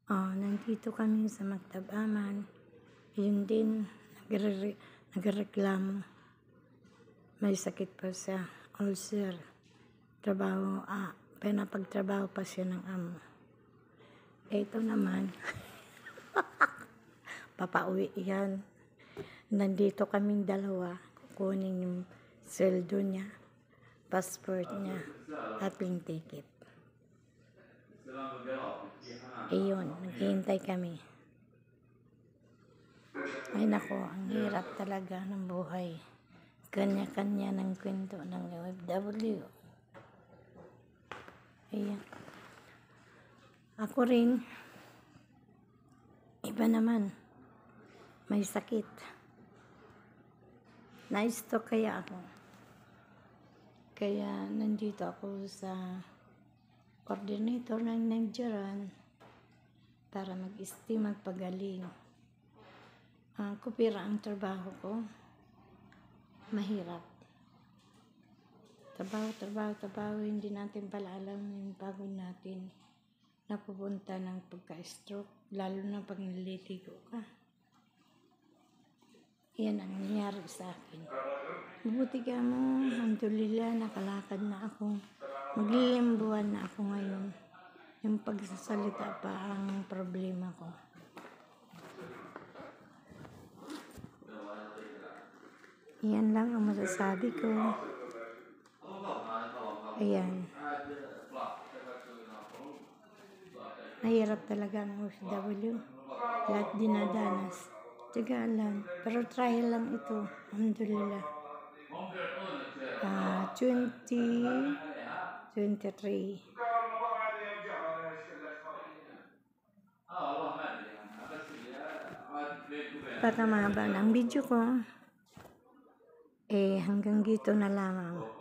Nandito kami sa Maktab Aman. Yun din, nagreklamo. May sakit pa siya, ulcer. Pinapagtrabaho pa siya ng amo. Ito naman, papauwi yan. Nandito kaming dalawa, kukunin yung sweldo niya, passport niya, at plane ticket. Ayun, naghihintay kami. Ay nako, ang hirap talaga ng buhay. Kanya-kanya ng kwento ng OFW. Ayan. Ako rin, iba naman, may sakit. Na-stroke kaya ako. Kaya nandito ako sa coordinator ng Nigerian para magpagaling. Kupira ang trabaho ko. Mahirap. Trabaho, hindi natin pala alam yung pagod natin. Napupunta ng pagka-stroke, lalo na pag naliligo ka. Yan ang nangyari sa akin. Mabuti ka mo, alhamdulillah, nakalakad na ako. Maglilimbuhan na ako ngayon. Yung pagsasalita pa ang problema ko. Yan lang ang masasabi ko. Ayan. Mahirap talaga ang OFW. Lahat dinadanas. Tigaan lang. Pero try lang ito. Alhamdulillah. 2023. Baka mahaba ng video ko. Hanggang dito na lamang.